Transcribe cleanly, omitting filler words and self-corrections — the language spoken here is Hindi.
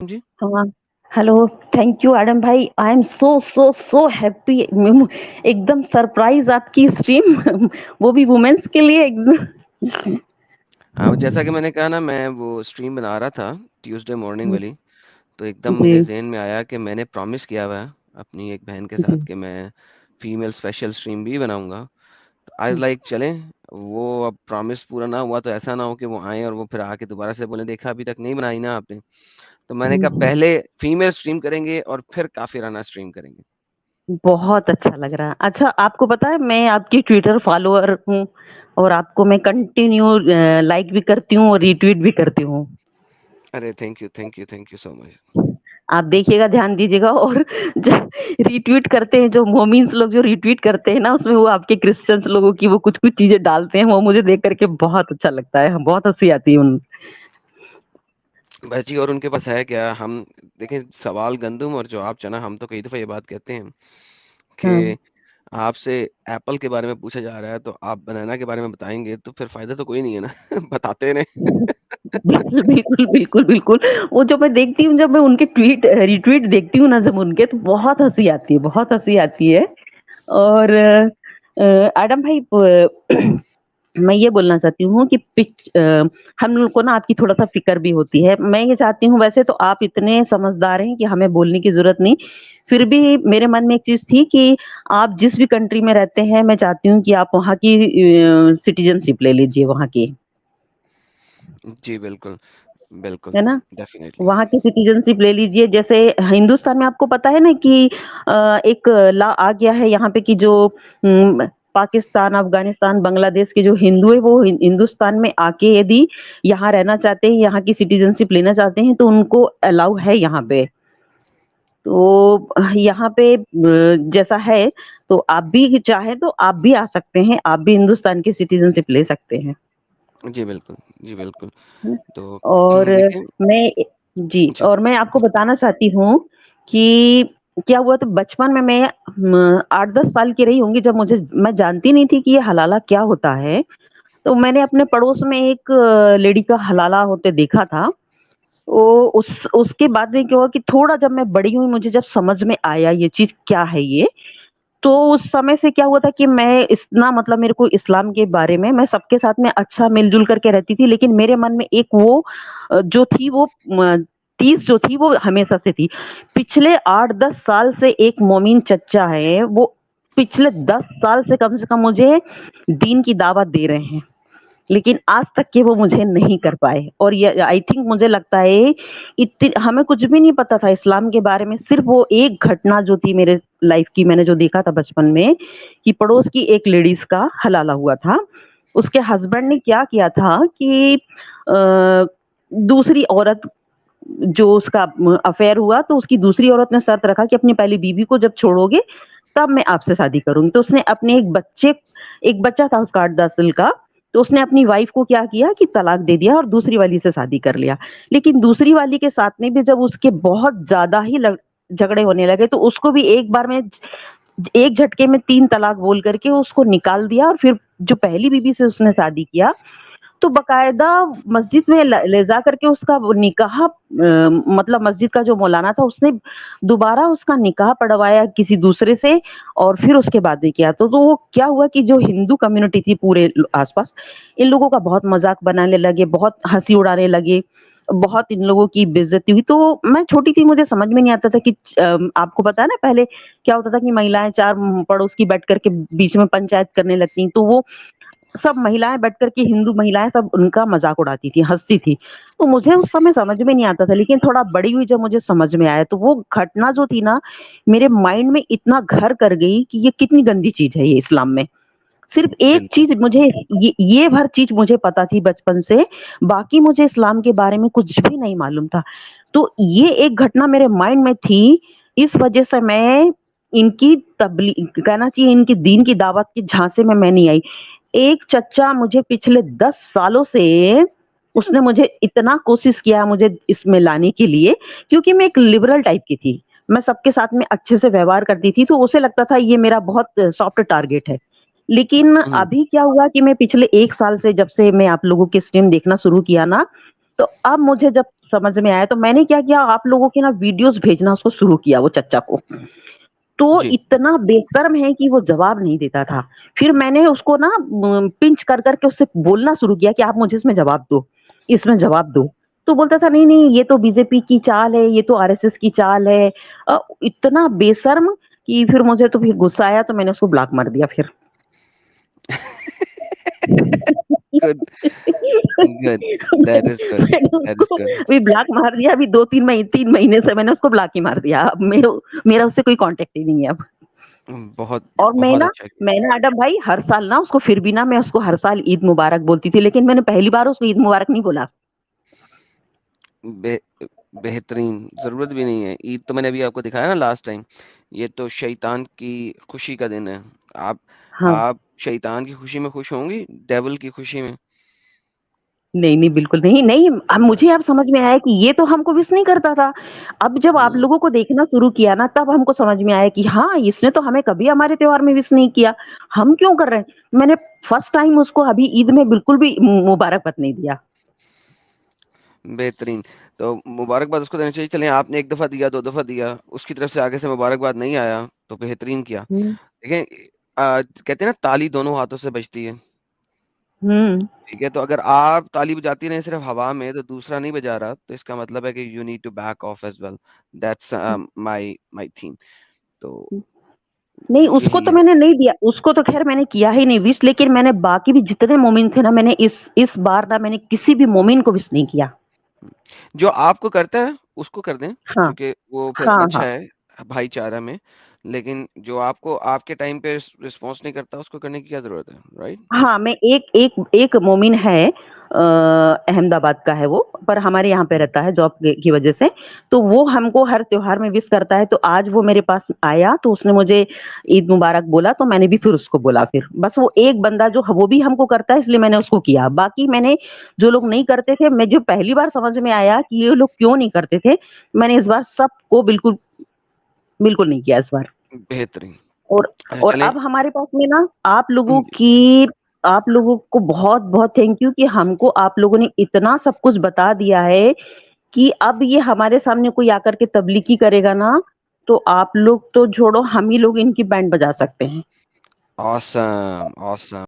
जी। हाँ, हेलो, थैंक यू एडम भाई, आई एम सो हैप्पी, एकदम सरप्राइज़ आपकी स्ट्रीम वो भी वुमेन्स के लिए एकदम। हाँ, जैसा कि मैंने कहा ना, मैं वो स्ट्रीम बना रहा था ट्यूसडे मॉर्निंग वाली, तो एकदम मेरे जी, ज़हन में आया कि मैंने प्रॉमिस किया हुआ है अपनी एक बहन के साथ जी, कि मैं फीमेल स्पेशल स्ट्रीम भी बनाऊँगा। तो आई वाज़ लाइक चलें, वो अब प्रॉमिस पूरा ना हुआ तो ऐसा ना हो कि वो आएँ और वो फिर आके दोबारा से बोलें, देखा अभी तक नहीं बनाई ना आपने। तो मैंने कहा हुँ, पहले फीमेल स्ट्रीम करेंगे और फिर काफिराना स्ट्रीम करेंगे। बहुत अच्छा लग रहा है। अच्छा, आपको पता है मैं आपकी ट्विटर फॉलोअर हूँ और आपको मैं कंटिन्यू लाइक भी करती हूँ और रीट्वीट भी करती हूँ। अरे थैंक यू सो मच। आप देखिएगा, ध्यान दीजिएगा और ज रीट्वीट करते हैं जो मोमीन्स लोग जो रीट्वीट करते हैं ना, उसमें वो आपके क्रिश्चियंस लोगों की वो कुछ-कुछ चीज़ें डालते हैं, वो मुझे देख कर के बहुत अच्छा लगता है, बहुत हँसी आती है उन। बस जी, और उनके पास है क्या? हम देखें, सवाल गंदुम और जवाब चना। हम तो कई दफ़ा ये बात कहते हैं हुँ। कि आपसे एप्पल के बारे में पूछा जा रहा है तो आप बनाना के बारे में बताएँगे तो फिर फ़ायदा तो कोई नहीं है ना। बताते रहें। बिल्कुल, बिल्कुल, बिल्कुल, बिल्कुल। वो जो मैं देखती हूँ, जब मैं उनके रीट्वीट देखती हूँ ना जब उनके, तो बहुत हँसी आती है, बहुत हँसी आती है। और एडम भाई, मैं ये बोलना चाहती हूँ कि हम लोग को ना आपकी थोड़ा-सा फ़िक्र भी होती है। मैं ये चाहती हूँ, वैसे तो आप इतने समझदार हैं कि हमें बोलने की ज़रूरत नहीं। फिर भी मेरे मन में एक चीज़ थी कि आप जिस भी कंट्री में रहते हैं, मैं चाहती हूँ कि आप वहाँ की सिटिज़नशिप ले लीजिए वहाँ की, जी, बिल्कुल, बिल्कुल, है ना? डेफ़िनिटली। वहाँ की सिटिज़नशिप ले लीजिए। जैसे हिंदुस्तान में आपको पता है ना कि एक लॉ आ गया है यहाँ पे कि जो पाकिस्तान, अफ़गानिस्तान, बांग्लादेश के जो हिंदू हैं, वो हिंदुस्तान में आके यदि यहाँ रहना चाहते हैं, यहाँ की सिटिज़नशिप लेना चाहते हैं, तो उनको अलाउ है यहाँ पे। तो यहाँ पे जैसा है, तो आप भी चाहें तो आप भी आ सकते हैं, आप भी हिंदुस्तान की सिटिज़नशिप ले सकते हैं। जी, बिल्कुल। जी, बिल्कुल। हुँ। तो और देखिए। मैं जी, जी, और मैं आपको बताना चाहती हूँ कि क्या हुआ, तो बचपन में मैं 8-10 साल की रही होंगी, जब मैं जानती नहीं थी कि ये हलाला क्या होता है। तो मैंने अपने पड़ोस में एक लेडी का हलाला होते देखा था। वो उसके बाद में क्या हुआ कि थोड़ा जब मैं बड़ी हुई, मुझे जब समझ में आया ये चीज़ क्या है ये, तो उस समय से क्या हुआ था कि मैं इतना, मतलब मेरे को इस्लाम के बारे में, मैं सबके साथ में अच्छा मिल-जुल करके रहती थी, लेकिन मेरे मन में एक वो जो थी वो टीस जो थी वो हमेशा से थी। पिछले 8-10 साल से एक मोमीन चचा है, वो पिछले 10 साल से कम मुझे दीन की दावत दे रहे हैं। लेकिन आज तक के वो मुझे नहीं कर पाए, और ये आई थिंक, मुझे लगता है हमें कुछ भी नहीं पता था इस्लाम के बारे में। सिर्फ वो एक घटना जो थी मेरे लाइफ की, मैंने जो देखा था बचपन में कि पड़ोस की एक लेडीज का हलाला हुआ था। उसके हस्बैंड ने क्या किया था कि दूसरी औरत, जो उसका अफेयर हुआ, तो उसकी दूसरी औरत ने शर्त रखा कि अपनी पहली बीवी को जब छोड़ोगे तब मैं आपसे शादी करूंगी। तो उसने अपने एक बच्चा था उसका 8-10 साल का, तो उसने अपनी वाइफ को क्या किया कि तलाक दे दिया और दूसरी वाली से शादी कर लिया। लेकिन दूसरी वाली के साथ में भी जब उसके बहुत ज्यादा ही झगड़े होने लगे, तो उसको भी एक बार में एक झटके में 3 तलाक बोल करके उसको निकाल दिया, और फिर जो पहली बीवी से उसने शादी किया, तो बकायदा मस्जिद में ले जा करके उसका वो निकाह, मतलब मस्जिद का जो मौलाना था, उसने दोबारा उसका निकाह पढ़वाया किसी दूसरे से, और फिर उसके बाद में किया। तो वो क्या हुआ कि जो हिंदू कम्युनिटी थी पूरे आसपास, इन लोगों का बहुत मजाक बनाने लगे, बहुत हंसी उड़ाने लगे, बहुत इन लोगों की बेइज्जती हुई। तो मैं छोटी थी, मुझे समझ में नहीं आता था कि आपको पता है ना, पहले क्या होता था कि महिलाएं चार पड़ोस की बैठ करके बीच में पंचायत करने लगती, तो वो सब महिलाएँ बैठ कर के, हिंदू महिलाएँ सब उनका मज़ाक उड़ाती थी, हँसती थी। तो मुझे उस समय समझ में नहीं आता था, लेकिन थोड़ा बड़ी हुई जब मुझे समझ में आया, तो वो घटना जो थी ना, मेरे माइंड में इतना घर कर गई कि ये कितनी गंदी चीज़ है ये इस्लाम में। सिर्फ़ एक बिल्कुल। चीज़ मुझे, ये भर चीज़ मुझे पता थी बचपन से, बाकी मुझे इस्लाम के बारे में कुछ भी नहीं मालूम था। तो ये एक घटना मेरे माइंड में थी, इस वज़ह से मैं इनकी तबली कहना चाहिए, इनकी दीन की दावत के झांसे में मैं नहीं आई। एक चच्चा मुझे पिछले 10 सालों से, उसने मुझे इतना कोशिश किया मुझे इसमें लाने के लिए, क्योंकि मैं एक लिबरल टाइप की थी। मैं सबके साथ में अच्छे से व्यवहार करती थी, तो उसे लगता था ये मेरा बहुत सॉफ्ट टारगेट है। लेकिन हुँ, अभी क्या हुआ कि मैं पिछले 1 साल से, जब से मैं आप लोगों की स्ट्रीम देखना शुरू किया ना, तो अब मुझे जब समझ में आया, तो मैंने क्या किया, आप लोगों के ना वीडियोज़ भेजना उसको शुरू किया वो चच्चा को। तो जी। इतना बेशर्म है कि वो जवाब नहीं देता था। फिर मैंने उसको ना पिंच कर कर के उससे बोलना शुरू किया कि आप मुझे इसमें जवाब दो, इसमें जवाब दो। तो बोलता था नहीं, नहीं ये तो बीजेपी की चाल है, ये तो आरएसएस की चाल है। इतना बेशर्म कि फिर मुझे तो फिर गुस्सा आया, तो मैंने उसको ब्लॉक मार दिया फिर। Good, good, that is good, मैंने दैट इज़ उसको गुड। अभी ब्लॉक मार दिया, अभी 2-3 3 महीने से मैंने उसको ब्लॉक ही मार दिया। अब मेरा उससे कोई कॉन्टैक्ट ही नहीं है अब। बहुत, और बहुत अच्छा किया। मैं ना आडम भाई हर साल ना उसको फिर भी ना मैं उसको हर साल ईद मुबारक बोलती थी, लेकिन मैंने पहली बार उसको ईद मुबारक नहीं बोला। बे बेहतरीन, ज़रूरत भी नहीं है। ईद तो मैंने अभी आपको दिखाया ना लास्ट टाइम, ये तो शैतान की खुशी का दिन है। आप हाँ। आप शैतान की खुशी में खुश होंगी, डेविल की खुशी में? नहीं, नहीं, बिल्कुल नहीं, नहीं, अब मुझे बस। अब समझ में आया कि ये तो हमको विश नहीं करता था। अब जब आप हुँ, लोगों को देखना शुरू किया ना, तब हमको समझ में आया कि हाँ, इसने तो हमें कभी हमारे त्योहार में विश नहीं किया। हम क्यों कर रहे हैं? मैंने फर्स्ट टाइम उसको अभी ईद में बिल्कुल भी मुबारकबाद नहीं दिया। बेहतरीन। तो मुबारकबाद उसको देनी चाहिए। चलें, आपने 1 दफ़ा दिया, 2 दफ़ा दिया, उसकी तरफ से आगे से मुबारकबाद नहीं आया, तो बेहतरीन किया। हुँ, देखें, कहते हैं ना ताली दोनों हाथों से बजती है। हुँ, ठीक है, तो अगर आप ताली बजाती रहें सिर्फ हवा में, तो दूसरा नहीं बजा रहा, तो इसका मतलब है कि you need to back off as well. That's my my theme. तो नहीं, उसको यही तो है। मैंने नहीं दिया, उसको तो ख़ैर मैंने किया ही नहीं विश, लेकिन मैंने बाकी भी जितने मोमिन थे ना, मैंने इस बार ना मैंने किसी भी मोमिन को विश नहीं किया। जो आपको करता है, उसको कर दें, हाँ, क्योंकि वो फिर हाँ, अच्छा हाँ। है भाईचारा में। लेकिन जो आपको आपके टाइम पे रिस्पॉन्स नहीं करता, उसको करने की क्या ज़रूरत है, राइट? हाँ, मैं एक एक एक मोमिन है, अहमदाबाद का है वो, पर हमारे यहाँ पे रहता है जॉब की वज़ह से। तो वो हमको हर त्योहार में विश करता है, तो आज वो मेरे पास आया, तो उसने मुझे ईद मुबारक बोला, तो मैंने भी फिर उसको बोला फिर। बस वो एक बंदा जो वो भी हमको करता है, इसलिए मैंने उसको किया। बाकी मैंने जो लोग नहीं करते थे, मैं जो पहली बार समझ में आया कि ये लोग क्यों नहीं करते थे, मैंने इस बार सबको बिल्कुल बिल्कुल नहीं किया इस बार। बेहतरीन। और चलें। अब हमारे पास में ना हुँ, आप लोगों को बहुत-बहुत थैंक यू कि हमको आप लोगों ने इतना सब कुछ बता दिया है कि अब ये हमारे सामने कोई आकर के तबलीगी करेगा ना, तो आप लोग तो छोड़ो, हम ही लोग इनकी बैंड बजा सकते हैं। Awesome, awesome.